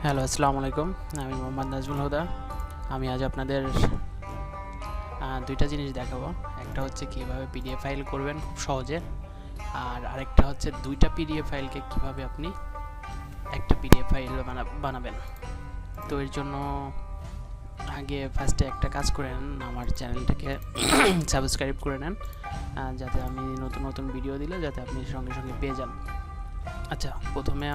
Hello, আসসালামু আলাইকুম। আমি মোহাম্মদ নাজমুল হুদা। আমি আজ আপনাদের দুইটা জিনিস দেখাবো। একটা হচ্ছে কীভাবে পিডিএফ ফাইল করবেন খুব সহজে, আর আরেকটা হচ্ছে দুইটা পিডিএফ ফাইলকে কীভাবে আপনি একটা পিডিএফ ফাইল বানাবেন। তো এর জন্য আগে ফার্স্টে একটা কাজ করে নেন, আমার চ্যানেলটাকে সাবস্ক্রাইব করে নেন, যাতে আমি নতুন নতুন ভিডিও দিলে যাতে আপনি সঙ্গে সঙ্গে পেয়ে যান। আচ্ছা, প্রথমে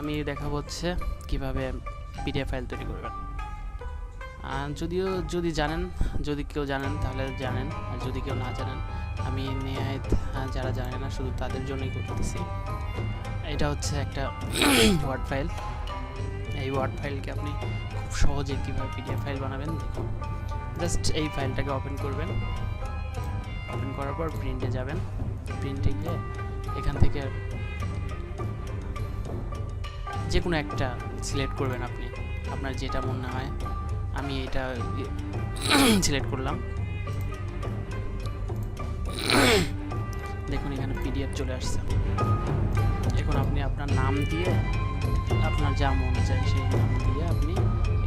আমি দেখাবো হচ্ছে কীভাবে পিডিএফ ফাইল তৈরি করবেন। যদি কেউ জানেন তাহলে জানেন, আর যদি কেউ না জানেন, আমি নিহায়ত যারা জানে না শুধু তাদের জন্যই করতেছি। এটা হচ্ছে একটা ওয়ার্ড ফাইল। এই ওয়ার্ড ফাইলকে আপনি খুব সহজে কীভাবে পিডিএফ ফাইল বানাবেন দেখুন। জাস্ট এই ফাইলটাকে ওপেন করবেন, ওপেন করার পর প্রিন্টে যাবেন। প্রিন্টে গিয়ে এখান থেকে যে কোনো একটা সিলেক্ট করবেন, আপনার যেটা মনে হয়। আমি এটা সিলেক্ট করলাম। দেখুন এখানে পিডিএফ চলে আসছে। এখন আপনি আপনার নাম দিয়ে, আপনার যা মন চায় সেই নাম দিয়ে আপনি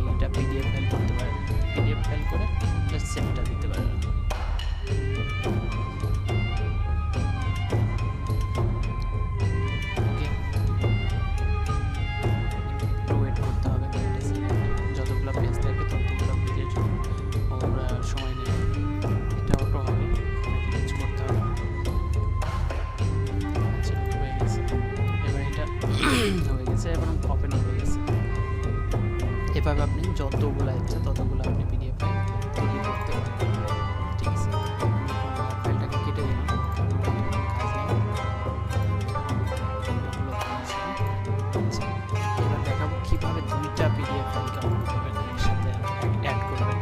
এইটা পিডিএফ ফাইল করতে পারেন। পিডিএফ ফাইল করে জাস্ট সেভটা দিতে পারেন। সময় নেই, এটা অটো হবে, চেঞ্জ করতে হবে। আচ্ছা, হয়ে গেছে। এবার এটা হয়ে গেছে এবং ওপেন হয়ে গেছে। এভাবে আপনি যতগুলো ইচ্ছে ততগুলো আপনি পিডিএফ ফাইল তৈরি করতে পারবেন। ঠিক আছে, ফাইলটাকে কেটে দিলাম, আচ্ছা, এবার দেখাবো কীভাবে দুইটা পিডিএফ ফাইল কেমন করবেন, একসাথে অ্যাড করবেন।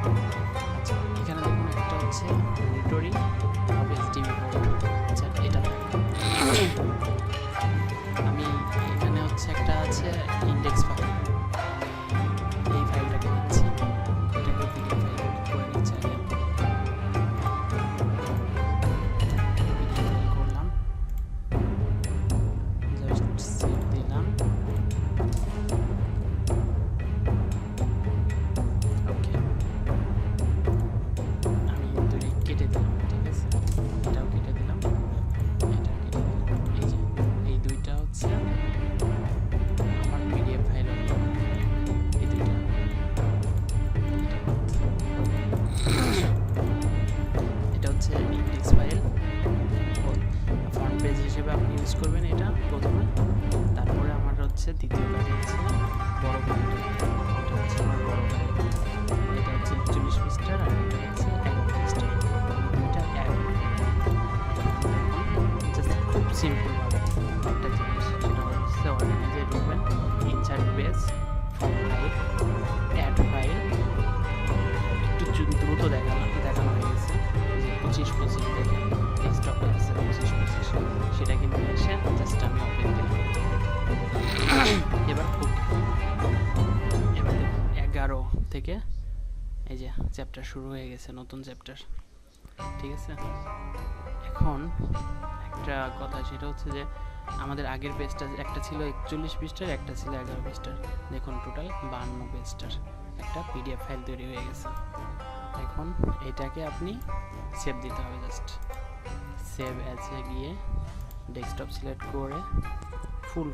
আচ্ছা, এখানে দেখুন একটা হচ্ছে মনিটরিং অফ এইচডিএমআই কোড। আচ্ছা, এটা আমি এখানে হচ্ছে একটা আছে ইন্ডেক্স ফাইল। এই ফাইলটাকে নিচ্ছি, এটাকে পিডিএফ ফাইল করে নিচ্ছি। আগে পিডিএফ ফাইল করলাম, জাস্ট সেভ দিলাম। ওকে, আমি দুটোই কেটে দিলাম। ঠিক আছে, এটাও কেটে দিলাম, এটা কেটে দিলাম। এই যে এই দুইটা হচ্ছে আমার পিডিএফ ফাইল হলো এই দুইটা। এটা হচ্ছে ইন্ডেক্স ফাইল, ফ্রন্ট পেজ হিসেবে আপনি ইউজ করবেন এটা প্রথমে। তারপরে আমার হচ্ছে দ্বিতীয় কাজ হচ্ছে বড় ফাইল। এটা হচ্ছে আমার বড় ফাইল, এটা হচ্ছে 41 পৃষ্ঠার আর এটা হচ্ছে 11 পৃষ্ঠার। দুইটা অ্যাড জাস্ট খুব সিম্পল ভাবে একটা জিনিস, সেটা হচ্ছে অর্গানাইজে ঢুকবেন, insert page, from file, add file. একটু দ্রুত দেখানো হয়ে গেছে যে 25 দেখে ডেস্কটপে আছে 25 সেটাকে নিয়ে এসে জাস্ট আমি ওপেন দিলাম। এবার দেখুন 11 থেকে এই যে চ্যাপ্টার শুরু হয়ে গেছে, নতুন চ্যাপ্টার। ঠিক আছে, এখন একটা কথা, সেটা হচ্ছে যে আমাদের আগের পেজটা একটা ছিল 41 পৃষ্ঠার, একটা ছিল 11 পৃষ্ঠার। দেখুন টোটাল 52 পৃষ্ঠার একটা পিডিএফ ফাইল তৈরি হয়ে গেছে। এখন এটাকে আপনি সেভ দিতে হবে। জাস্ট সেভ অ্যাজে গিয়ে ডেস্কটপ সিলেক্ট করে ফুল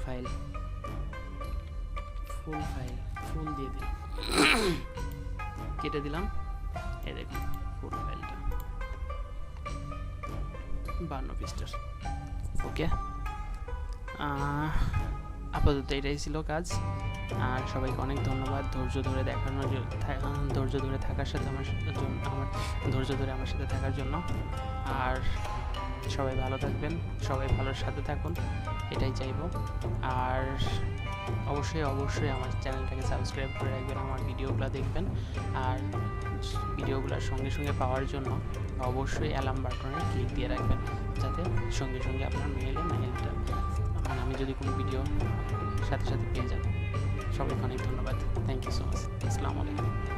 দিয়ে দিলাম, কেটে দিলাম। এই দেখুন ফুল ফাইলটা 52 পৃষ্ঠার। ওকে, আপাতত এটাই ছিল কাজ। আর সবাইকে অনেক ধন্যবাদ ধৈর্য ধরে থাকার সাথে আমার ধৈর্য ধরে আমার সাথে থাকার জন্য। আর সবাই ভালো থাকবেন, সবাই ভালোর সাথে থাকুন, এটাই চাইবো। আর অবশ্যই আমার চ্যানেলটাকে সাবস্ক্রাইব করে রাখবেন, আমার ভিডিওগুলো দেখবেন। আর ভিডিওগুলোর সঙ্গে সঙ্গে পাওয়ার জন্য অবশ্যই অ্যালার্ম বাটনে ক্লিক দিয়ে রাখবেন, যাতে সঙ্গে সঙ্গে আপনার মেইলটা মানে আমি যদি কোনো ভিডিও সাথে পেয়ে যান। সবাইকে অনেক ধন্যবাদ। Thank you so much. আসসালামু আলাইকুম।